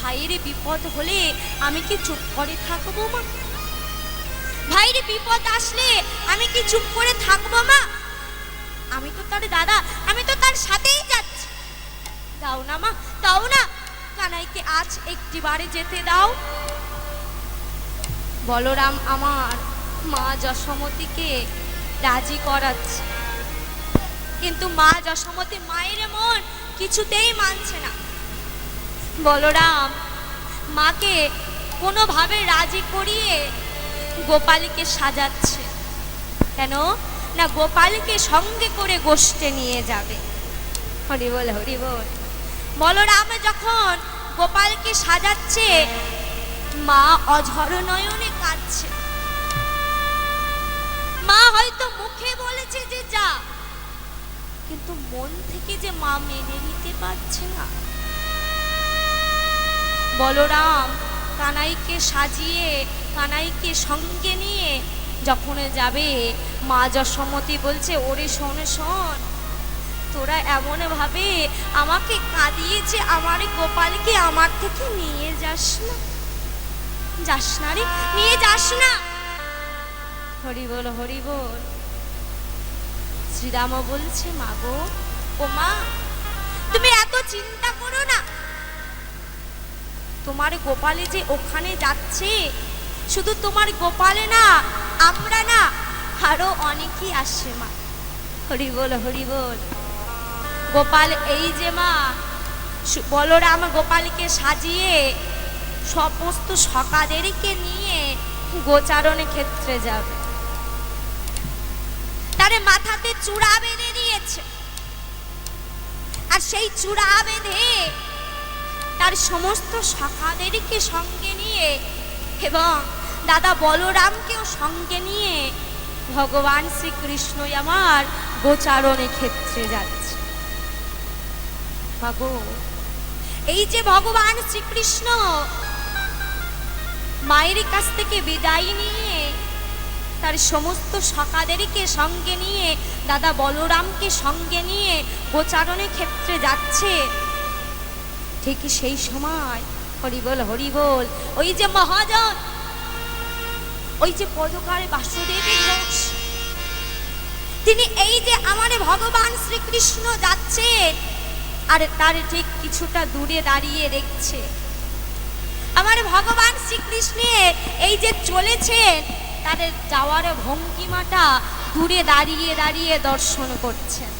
ভাইয়ের বিপদ হলে আমি কি চুপ করে থাকবো মা? ভাইয়ের বিপদ আসলে আমি কি চুপ করে থাকবো মা? আমি তো তার দাদা, আমি তো তার সাথেই যাচ্ছি। দাও না মা, দাও না, কানাইকে আজ একটিবারে যেতে দাও। বলরাম আমার মা যশোমতীকে রাজি করাচ্ছে, কিন্তু মা যশোমতী মায়ের মন কিছুতেই মানছে না। বলরাম মাকে কোনোভাবে রাজি করিয়ে গোপালকে সাজাচ্ছে। কেন না, গোপালকে সঙ্গে করে গোষ্ঠে নিয়ে যাবে। হরি বল, হরি বল। বলরাম যখন গোপালকে সাজাচ্ছে, মা অঝর নয়নে কাঁদছে। মা হয়তো মুখে বলেছে যে যা, কিন্তু মন থেকে যে মা মেনে নিতে পারছে না। বলরাম কানাইকে সাজিয়ে কানাইকে সঙ্গে নিয়ে যখন যাবে, মা যশোমতী বলছে, ওরে শোন শোন, তোরা এমন ভাবে আমাকে কাঁদিয়েছে, আমার গোপালকে আমার থেকে নিয়ে যাস না, যাস না রে, নিয়ে যাস না। হরি বল, হরি বল। শ্রীরাম বলছে, মা গো, ও মা, তুমি এত চিন্তা করো না। তোমার গোপালে যে ওখানে যাচ্ছে, শুধু তোমার গোপালে না, আমরা না, আরো অনেকেই আসছে মা। হরি বল, হরি বল। গোপাল এই যে মা, বলরাম গোপালকে সাজিয়ে সমস্ত সখাদেরকে নিয়ে গোচারণ ক্ষেত্রে যাবে। তারে মাথাতে চূড়া বেঁধে দিয়েছে, আর সেই চূড়া বেঁধে তার সমস্ত সখাদেরকে সঙ্গে নিয়ে এবং দাদা বলরামকেও সঙ্গে নিয়ে ভগবান শ্রীকৃষ্ণ আমার গোচারণে ক্ষেত্রে যাচ্ছে। ভাগো, এই যে ভগবান শ্রীকৃষ্ণ মায়ের কাছ থেকে বিদায় নিয়ে তার সমস্ত সখাদেরকে সঙ্গে নিয়ে দাদা বলরামকে সঙ্গে নিয়ে গোচারণে ক্ষেত্রে যাচ্ছে, ঠিক সেই সময় হরি বল, হরি বল, ওই যে মহাজন, ওই যে পদকারে বাসুদেবী ঘোষ, তিনি এই যে আমার ভগবান শ্রীকৃষ্ণ যাচ্ছে, আর তার ঠিক কিছুটা দূরে দাঁড়িয়ে দেখছে আমার ভগবান শ্রীকৃষ্ণের এই যে চলেছেন, তাদের যাওয়ার ভঙ্গিমাটা দূরে দাঁড়িয়ে দাঁড়িয়ে দর্শন করছেন।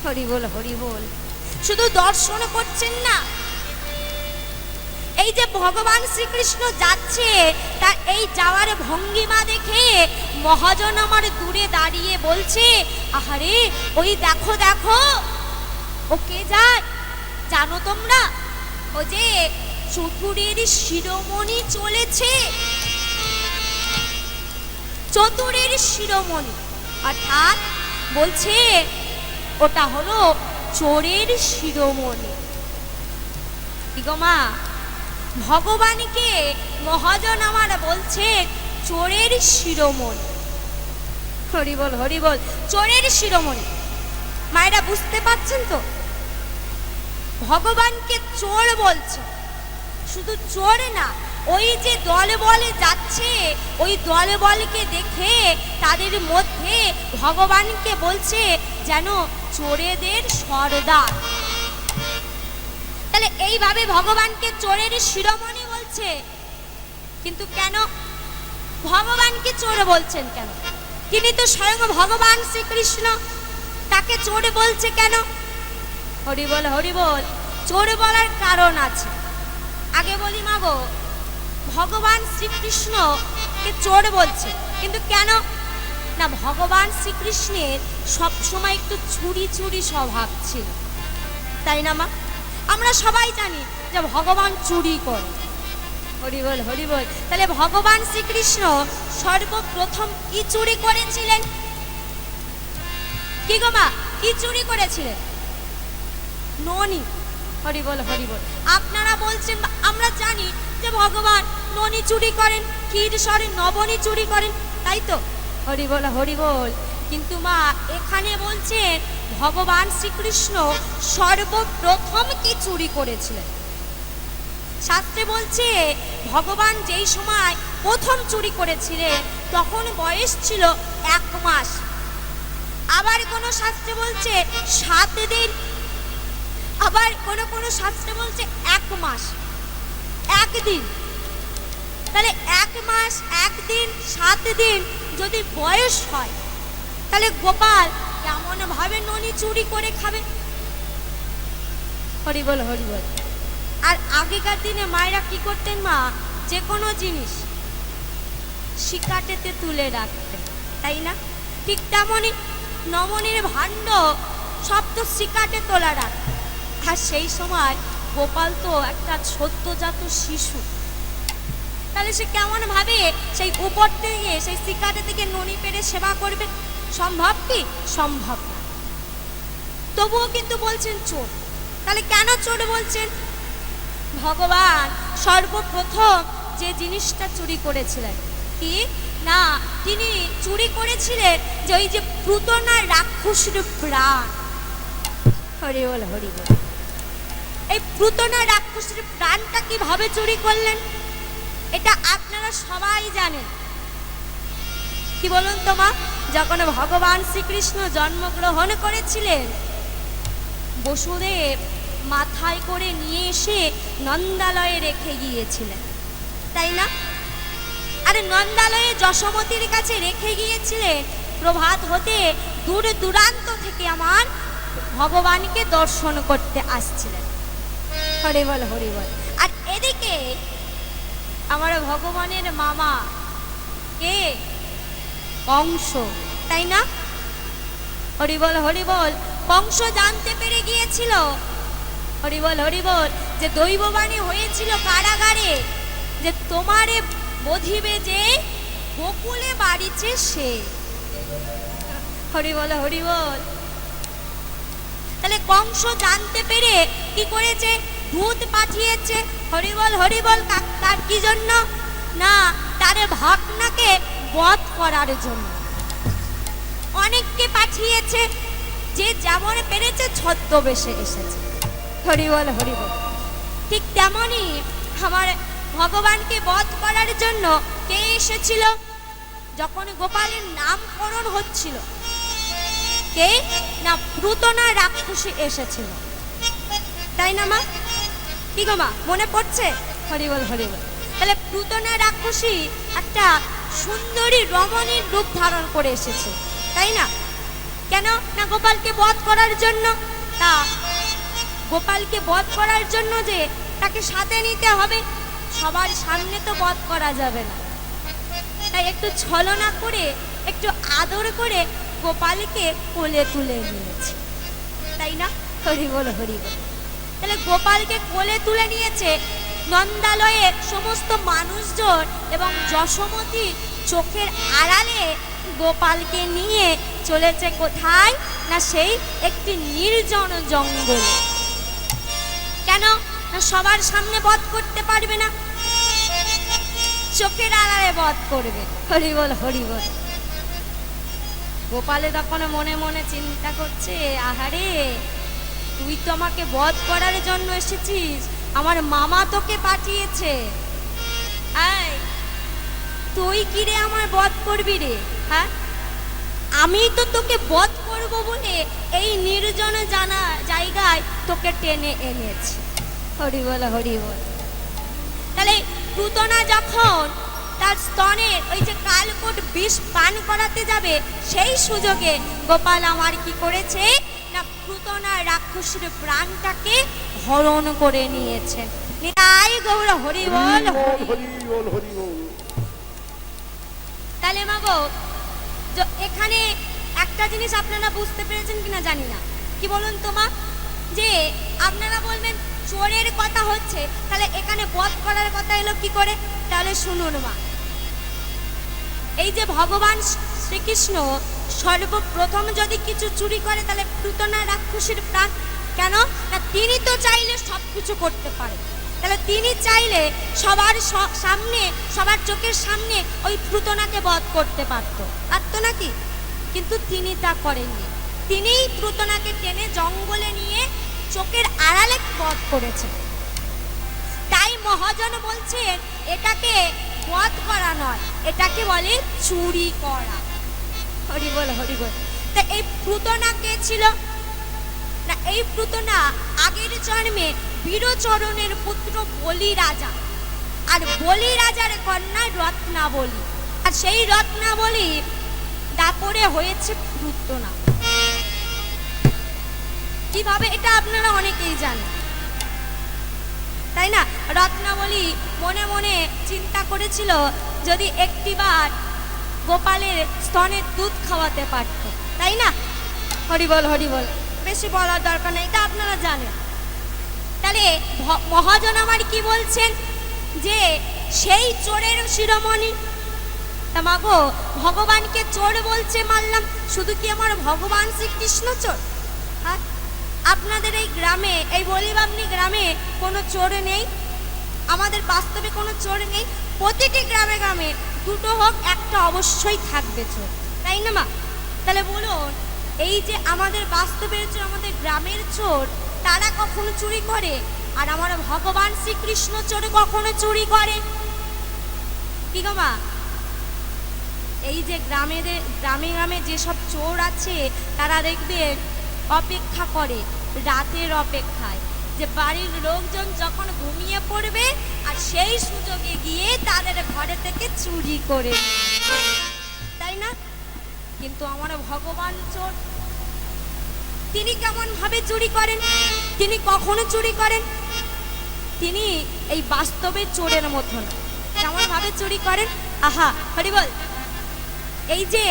হরি বল, হরি বল। শুধু দর্শন করছেন না, এই যে ভগবান শ্রীকৃষ্ণ যাচ্ছে, তার এই যাওয়ার ভঙ্গিমা দেখে মহাজন আমার দূরে দাঁড়িয়ে বলছে, আহারে ওই দেখো দেখো, ও কে যায় জানো তোমরা? ও যে চতুরের শিরোমণি চলেছে, চতুরের শিরোমণি, অর্থাৎ বলছে ওটা হলো চোরের শিরোমণি। কি গো মা, ভগবানকে মহাজন আমার বলছে চোরের শিরোমণি। হরি বল, হরি বল। চোরের শিরোমণি, মায়েরা বুঝতে পারছেন তো? ভগবানকে চোর বলছে, শুধু চোর না, ওই যে দলে বলে যাচ্ছে, ওই দলে বলকে দেখে তাদের মধ্যে ভগবানকে বলছে যেন চোরেদের সর্দার। তাহলে এইভাবে ভগবানকে চোরের শিরোমণি বলছে। কিন্তু কেন ভগবানকে চোর বলছেন কেন? তিনি তো স্বয়ং ভগবান শ্রীকৃষ্ণ, তাকে চোর বলছে কেন? হরি বল, হরি বল। চোর বলার কারণ আছে। আগে বলি মা গো, ভগবান শ্রীকৃষ্ণকে চোর বলছে, কিন্তু কেন না, ভগবান শ্রীকৃষ্ণের সবসময় একটু চুরি চুরি স্বভাব ছিল, তাই না মা? আমরা সবাই জানি যে ভগবান চুরি করে। হরি বল, হরি বল। তাহলে ভগবান শ্রীকৃষ্ণ সর্বপ্রথম কি চুরি করেছিলেন? কি গো মা, কি চুরি করেছিলেন? ননি। হরি বল, হরি বল। আপনারা বলছেন, আমরা জানি যে ভগবান ননি চুরি করেন, ক্ষীরসরে নবনী চুরি করেন, তাই তো? হরি বল, হরি বল। কিন্তু মা এখানে বলছেন ভগবান শ্রীকৃষ্ণ সর্বপ্রথম কি চুরি করেছিলেন? শাস্ত্রে বলছে ভগবান যেই সময় প্রথম চুরি করেছিলেন তখন বয়স ছিল 1 মাস। আবার কোন শাস্ত্রে বলছে 7 দিন, আবার কোন শাস্ত্রে বলছে 1 মাস 1 দিন। তাহলে 1 মাস 1 দিন 7 দিন যদি বয়স হয়, তাহলে গোপাল কেমন ভাবে ননি চুরি করে খাবে? হরি বল হরি বল। আর আগেকার দিনে মায়েরা কি করতেন মা, যে কোনো জিনিস শিকাটেতে তুলে রাখতেন, তাই না? ঠিক তেমনই নমনীর ভাণ্ড সব তো শিকাটে তোলা রাখতেন। আর সেই সময় গোপাল তো একটা সদ্যজাত শিশু, তাহলে সে কেমন ভাবে সেই উপর থেকে সেই শিকাটে থেকে ননি পেরে সেবা করবে? সম্ভব কি? সম্ভব না। তবুও কিন্তু বলছেন চোর। তাহলে কেন চোর বলছেন? ভগবান সর্বপ্রথম যে জিনিসটা চুরি করেছিলেন কি না, তিনি চুরি করেছিলেন যে ওই যে পুতনা রাক্ষসীর প্রাণ। হরি বল হরি বল। এই পুতনা রাক্ষসীর প্রাণটা কিভাবে চুরি করলেন এটা আপনারা সবাই জানেন। কি বলুন তো মা, যখন ভগবান শ্রীকৃষ্ণ জন্মগ্রহণ করেছিলেন, বসুদেব মাথায় করে নিয়ে এসে নন্দালয়ে রেখে গিয়েছিলেন, তাই না? আরে নন্দালয়ে যশোমতীর কাছে রেখে গিয়েছিলেন, প্রভাত হতে দূর দূরান্ত থেকে আমার ভগবানকে দর্শন করতে আসছিলেন। হরি বল হরি বল। আর এদিকে আমার ভগবানের মামা কে? কংস, তাই না? হরি বল হরি বল। কংস জানতে পেরে গিয়েছিল, হরি বল হরি বল, যে দৈববাণী হয়েছিল কারাগারে যে তোমারে বধিবে যে গোকুলে বাড়িছে সে। হরি বল হরি বল। তাহলে কংস জানতে পেরে কি করেছে? দূত পাঠিয়েছে। হরি বল হরি বল। তার কি জন্য? না, তারে ভাগনাকে বধ করার জন্য। অনেককে পাঠিয়েছে, যে যেমন পেরেছে ছদ্মবেশে এসেছে। হরি বল হরি বল। ঠিক তেমনই আমার ভগবানকে বধ করার জন্য কে এসেছিল? যখন গোপালের নামকরণ হচ্ছিল, কে না পুতনা রাক্ষসী এসেছিল, তাই না মা? কি গো মা, মনে পড়ছে? হরি বল হরি বল। তাহলে পুতনা রাক্ষসী একটা সুন্দরী রমণীর রূপ ধারণ করে এসেছে, তাই না? কেন না গোপালকে বধ করার জন্য। তা গোপালকে বধ করার জন্য যে তাকে সাথে নিতে হবে, সবার সামনে তো বধ করা যাবে না, তাই একটু ছলনা করে একটু আদর করে গোপালকে কোলে তুলে নিয়েছে, তাই না? হরি বল হরি বল। তাহলে গোপালকে কোলে তুলে নিয়েছে। নন্দালয়ে সমস্ত মানুষজন এবং যশোমতী চোখের আড়ালে গোপালকে নিয়ে চলেছে কোথায় না, সেই একটি নির্জন জঙ্গলে। কেন না সবার সামনে বধ করতে পারবে না, চোখের আড়ালে বধ করবে। হরি বল হরি বল। গোপালে তখন মনে মনে চিন্তা করছে, আহারে তুই তো আমাকে বধ করার জন্য এসেছিস, আমার মামা তোকে পাঠিয়েছে, তুই কি রে আমার বধ করবি রে? হ্যাঁ, আমি তো তোকে বধ করব বলে এই নির্জন জায়গায় তোকে টেনে এনেছি। হরি বল হরি বল। তাহলে পুতনা যখন তার স্তনে ওই যে কালকূট বিষ পান করাতে যাবে, সেই সুযোগে গোপাল আমার কি করেছে না, পুতনা রাক্ষসীর প্রাণটাকে হরণ করে নিয়েছে। নিতাই গৌর হরি বল হরি বল হরি বল। তাহলে মাগো এখানে একটা জিনিস আপনারা বুঝতে পেরেছেন কিনা জানি না, কি বলুন তোমা, যে আপনারা বলবেন চোরের কথা হচ্ছে, তাহলে এখানে বধ করার কথা এলো কি করে? তাহলে শুনুন মা, এই যে ভগবান শ্রীকৃষ্ণ সর্বপ্রথম যদি কিছু চুরি করে, তাহলে পুতনা রাক্ষসীর প্রাণ। কেন না তিনি তো চাইলে সব কিছু করতে পারে, তাহলে তিনি চাইলে সবার সামনে, সবার চোখের সামনে ওই পুতনাকে বধ করতে পারতো নাকি? কিন্তু তিনি তা করেননি। তিনিই পুতনাকে টেনে জঙ্গলে নিয়ে চোখের আড়ালে বধ করেছেন। তাই মহাজন বলছেন এটাকে বধ করা নয়, এটাকে বলে চুরি করা। হরি বল হরি বল। তা এই পুতনা কে ছিল না? এই পুতনা আগের জন্মে বীরচরণের পুত্র বলি রাজা, আর বলি রাজার কন্যা রত্নাবলী, আর সেই রত্নাবলী তারপরে হয়েছে পুতনা। কিভাবে এটা আপনারা অনেকেই জানেন, তাই না? রত্নাবলী মনে মনে চিন্তা করেছিল যদি একটিবার গোপালের স্তনের দুধ খাওয়াতে পারত, তাই না? হরি বল হরি বল। বেশি বলার দরকার নেই, এটা আপনারা জানেন। তাহলে মহাজন আমার কি বলছেন যে সেই চোরের শিরোমণি। তা মাগো, ভগবানকে চোর বলছে মানলাম, শুধু কি আমার ভগবান শ্রীকৃষ্ণ চোর? হ্যাঁ, আপনাদের এই গ্রামে, এই বলিবামনি গ্রামে কোনো চোর নেই? আমাদের বাস্তবে কোনো চোর নেই? প্রতিটি গ্রামে গ্রামে দুটো হোক একটা অবশ্যই থাকবে চোর, তাই না মা? তাহলে বলুন, এই যে আমাদের বাস্তবের চোর, আমাদের গ্রামের চোর, তারা কখনো চুরি করে? আর আমার ভগবান শ্রীকৃষ্ণ চোর কখনো চুরি করে? কি গো মা? এই যে গ্রামে গ্রামে যেসব চোর আছে, তারা দেখবেন অপেক্ষা করে রাতের অপেক্ষায়, যে বাড়ির লোকজন যখন ঘুমিয়ে পড়বে আর সেই সুযোগে গিয়ে তাদের ঘরে থেকে চুরি করে, তাই না? কিন্তু আমার ভগবান চোর, তিনি কেমন ভাবে চুরি করেন? তিনি কখনো চুরি করেন? তিনি এই বাস্তবে চোরের মতো না। কেমন ভাবে চুরি করেন? আহা, হরি বল। এই যে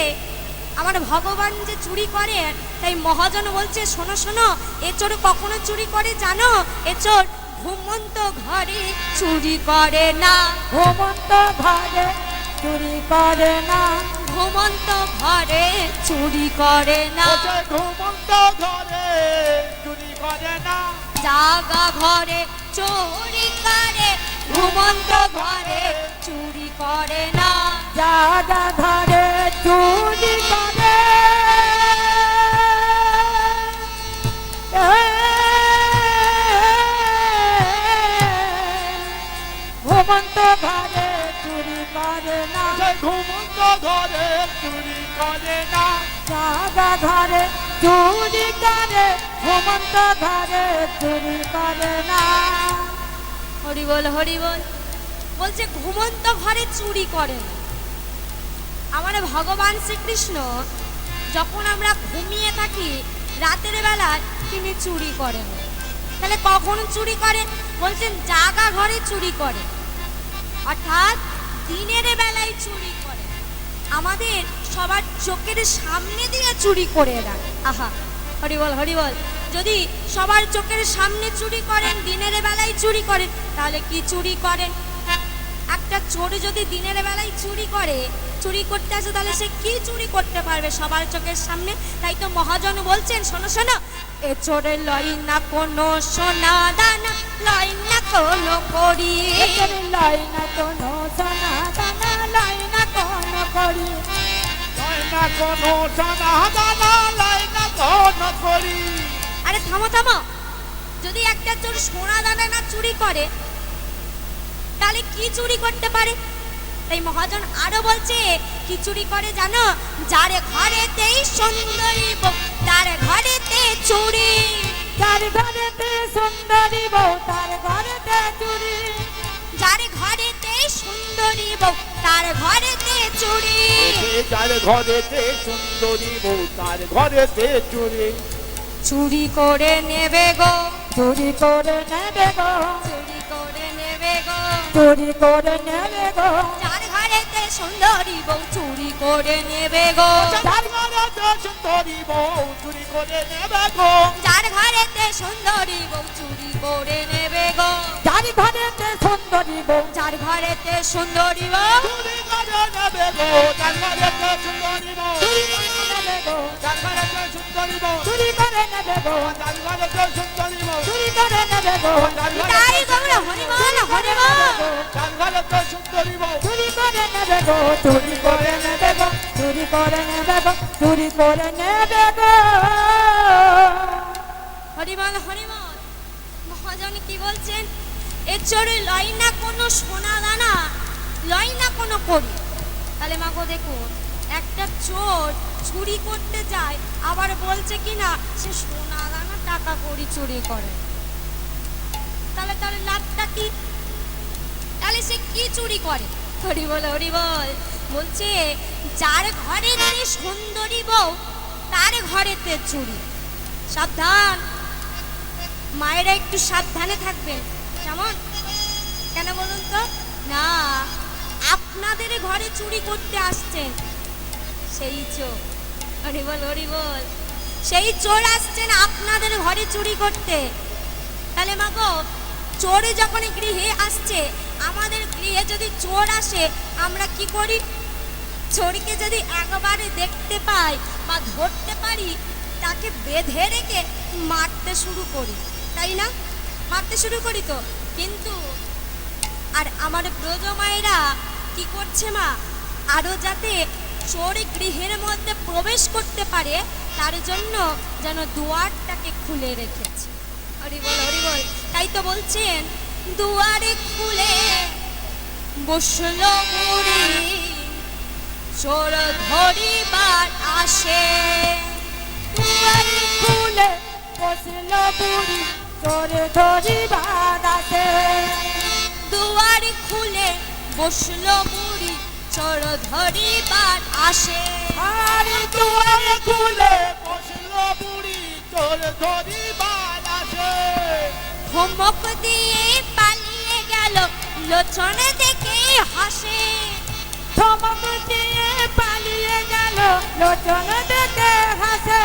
আমার ভগবান যে চুরি করেন, তাই মহাজন বলছে শোনো শোনো, এ চোর কখনো চুরি করে জানো? এ চোর ঘুমন্ত ঘরে চুরি করে না। ঘুমন্ত ঘরে চুরি করে না। ঘুমন্ত ঘরে চুরি করে না। ঘুমন্ত ঘরে চুরি করে না। জাগা ঘরে চুরি করে, ঘুমন্ত ঘরে চুরি করে না। জাগা ঘরে চুরি করে, ঘুমন্ত ঘরে চুরি করে না। ঘুমন্ত ঘরে চুরি করে না। জাগা ঘরে চুরি করে, ঘুমন্ত ঘরে চুরি করে না। হরি বল হরি বল। বলছে ঘুমন্ত ঘরে চুরি করে না। আমার ভগবান শ্রীকৃষ্ণ যখন আমরা ঘুমিয়ে থাকি রাতের বেলায়, তিনি চুরি করেন। তাহলে কখন চুরি করে? বলছেন জাগা ঘরে চুরি করে, অর্থাৎ দিনের বেলায় চুরি করে, আমাদের সবার চোখের সামনে দিয়ে চুরি করে রাখে। আহা, হরি বল হরি বল। যদি সবার চোখের সামনে চুরি করেন, দিনের বেলায় চুরি করেন, তাহলে কি চুরি করেন? একটা চোর যদি দিনের বেলায় চুরি করে, চুরি করতে আসে, তাহলে সে কি চুরি করতে পারবে সবার চোখের সামনে? তাই তো মহাজন বলছেন শোনো শোনো, এ চোরে লয় না কোনো সোনা দানা, লয় না কোনো করি, লয় না কোনো সোনা দানা, লয় না কোনো করি, লয় না কোনো সোনা দানা, লয় না কোনো করি। আরে থামো থামো, যদি একটা চোর সোনা দানা না চুরি করে, তাহলে কি চুরি করতে পারে? তাই মহাজন আরো বলছে কি চুরি করে জানো? যার ঘরেতেই সুন্দরী বউ, তার ঘরেতে চুরি। যার ঘরেতে সুন্দরী বউ, তার ঘরেতে চুরি। যার ঘরেতে সুন্দরী বউ, তার ঘরেতে চুরি। যার ঘরেতে সুন্দরী বউ, তার ঘরেতে চুরি। চুরি করে নেবে গো, চুরি করে নেবে গো, চুরি করে নেবে গো, চুরি করে নেবে গো। যার ঘরেতে সুন্দরী বউ চুরি করে নেবে গো, যার ঘরেতে সুন্দরী বউ চুরি করে নেবে গো। যার ঘরেতে সুন্দরী বউ চুরি করে নেবে গো, যার ঘরেতে সুন্দরী বউ, যার ঘরেতে সুন্দরী বউ চুরি করে নেবে গো। যার ঘরেতে সুন্দরী বউ চুরি করে নেবে গো, যার ঘরেতে সুন্দরী বউ চুরি করে নেবে গো, যার ঘরেতে সুন্দরী বউ চুরি করে নেবে গো। তাই গৌর হরি বল হরি বল। যার ঘরেতে সুন্দরী বউ চুরি করে নেবে গো, চুরি করে নেবে গো, চুরি করে নেবে গো, চুরি করে নেবে গো। হরি বল হরি বল। মহাজন কি বলছেন? এ চোর লয় না কোনো সোনা দানা, লয় না কোনো কড়ি। তাহলে মা গো দেখুন, একটা চোর চুরি করতে যায়, আবার বলছে কি না সে সোনা দানা টাকা কড়ি চুরি করে। তাহলে তাহলে লাভটা কি? তাহলে সে কি চুরি করে? হরি বল, হরি বল। বলছে যার ঘরেতে সুন্দরী বউ তার ঘরেতে চুরি। সাবধান, মায়েরা একটু সাবধানে থাকবেন। কেমন? কেন বলুন তো? না, আপনাদের ঘরে চুরি করতে আসছেন সেই চোর। হরি বল, হরি বল। সেই চোর আসছেন আপনাদের ঘরে চুরি করতে। তাহলে মা গো, চোর যখন গৃহে আসছে, আমাদের গৃহে যদি চোর আসে আমরা কি করি? চোরকে যদি একবারে দেখতে পাই বা ধরতে পারি, তাকে বেঁধে রেখে মারতে শুরু করি, তাই না? মারতে শুরু করি তো। কিন্তু আর আমার ব্রজ মায়েরা কি করছে মা? আরো যাতে চোর গৃহের মধ্যে প্রবেশ করতে পারে তার জন্য যেন দুয়ারটাকে খুলে রেখেছে। হরি বল, হরি বল। তাই তো বলছেন দুয়ারে খুলে বসলো বুড়ি, চোর ধরিবার আসে। দুয়ারে খুলে বসল বুড়ি, চোর ধরিবার আসে। দুয়ার খুলে বসলো বুড়ি, চোর ধরিবার আসে। আর দুয়ারে খুলে বসলো বুড়ি, চোর ধরিবার আসে। ধমক দিয়ে পালিয়ে গেল, লোচনে দেখে হাসে। ধমক দিয়ে পালিয়ে গেল, লোচন দেখে হাসে।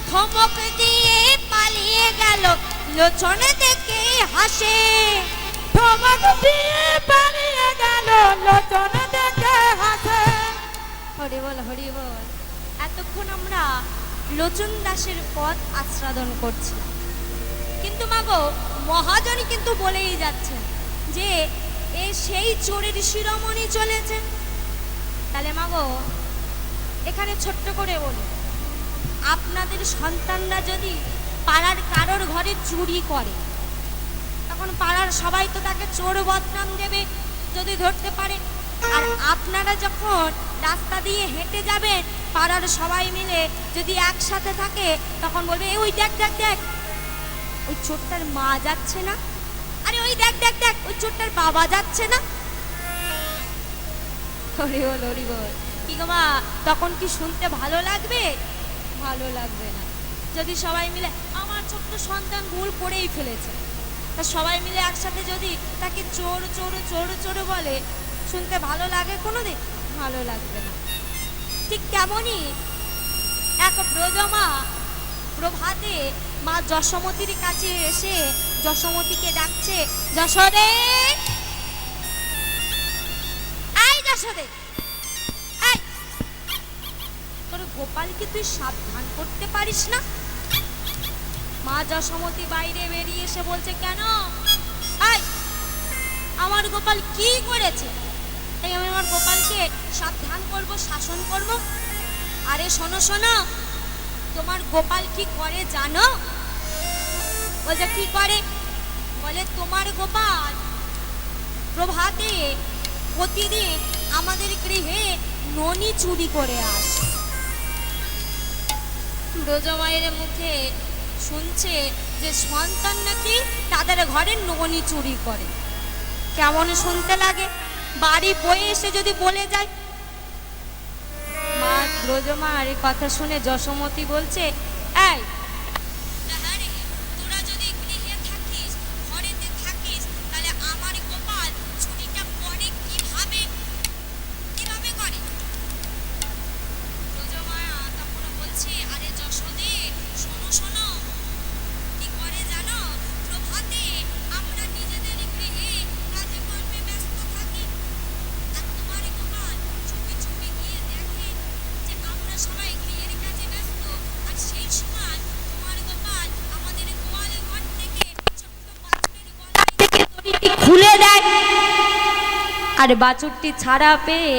ধমক দিয়ে পালিয়ে গেল, লোচনে দেখে হাসে। ধমক দিয়ে পালিয়ে গেল, লোচন দেখে হাসে। হরি বল, হরি বল। এতক্ষণ আমরা লোচন দাসের পথ আস্বাদন করছি, কিন্তু মাগো মহাজন কিন্তু বলেই যাচ্ছেন যে এ সেই চোরের শিরোমণি চলেছে। তাহলে মাগো এখানে ছোট্ট করে বলি, আপনাদের সন্তানরা যদি পাড়ার কারোর ঘরে চুরি করে, তখন পাড়ার সবাই তো তাকে চোর বদনাম দেবে যদি ধরতে পারে। আর আপনারা যখন রাস্তা দিয়ে হেঁটে যাবেন, পাড়ার সবাই মিলে যদি একসাথে থাকে, তখন বলবে ওই দেখ দেখ দেখ, ওই চোরটার মা যাচ্ছে না, আরে ওই দেখ দেখ দেখ, ওই চোরটার বাবা যাচ্ছে না। হরি বল, হরি বল। কি গো মা, তখন কি শুনতে ভালো লাগবে? ভালো লাগবে না। যদি সবাই মিলে, আমার ছোট্ট সন্তান ভুল করেই ফেলেছে, তা সবাই মিলে একসাথে যদি তাকে চোর চোর চোর চোর বলে, শুনতে ভালো লাগে কোনোদিন? ভালো লাগবে না। ঠিক তেমনই এক ব্রজমা প্রভাতে মা যশোমতীর কাছে এসে যশোমতীকে ডাকছে, যশোদে, এই যশোদে, এই তোর গোপালকে তুই সাবধান করতে পারিস না? মা যশোমতী বাইরে বেরিয়ে এসে বলছে, কেন? এই আমার গোপাল কি করেছে তাই আমি আমার গোপালকে সাবধান করব, শাসন করব? আরে শোনো শোনো, তোমার গোপাল কি করে জানো? বলছে কি করে? বলে তোমার গোপাল প্রভাতে প্রতিদিন আমাদের গৃহে ননি চুরি করে আসে। ব্রজমায়ের মুখে শুনছে যে সন্তান নাকি তাদের ঘরে ননি চুরি করে। কেমন শুনতে লাগে? বাড়ি বয়ে এসে যদি বলে যায়। মা ব্রজমার কথা শুনে যশোমতী বলছে, এই তোরা যদি গৃহে থাকিস, ঘরেতে থাকিস, তাহলে আমার গোপাল চুরিটা করে কিভাবে কিভাবে করে? ব্রজমা তখন বলছে, আরে যশোদে শোনো শোনো, কি করে জানো? প্রভাতে আমরা নিজেদের গৃহে কাজে কর্মে ব্যস্ত থাকি, আর তোমার গোপাল চুপি চুপি গিয়ে দেখে যে আমরা সবাই গৃহের কাজে ব্যস্ত, আর সেই সময় তোমার গোপাল আমাদের গোয়াল ঘর থেকে ছোট্ট বাছুরের গলায় থেকে দড়িটি খুলে দেয়, আর বাছুরটি ছাড়া পেয়ে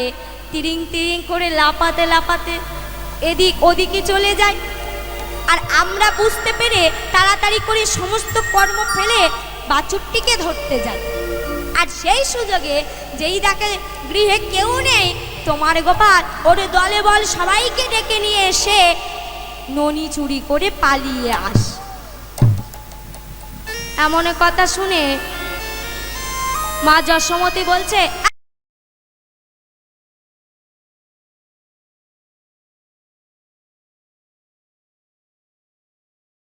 তিরিং তিরিং করে লাপাতে লাপাতে এদিক ওদিকে চলে যায়। আর আমরা বুঝতে পেরে তাড়াতাড়ি করে সমস্ত কর্ম ফেলে বাছুরটিকে ধরতে যায়। আর সেই সুযোগে যেই দেখে গৃহে কেউ নেই, তোমার গোপাল ওর দলে বল সবাইকে ডেকে নিয়ে এসে ননি চুরি করে পালিয়ে আস। এমন কথা শুনে মা যশোমতী বলছে,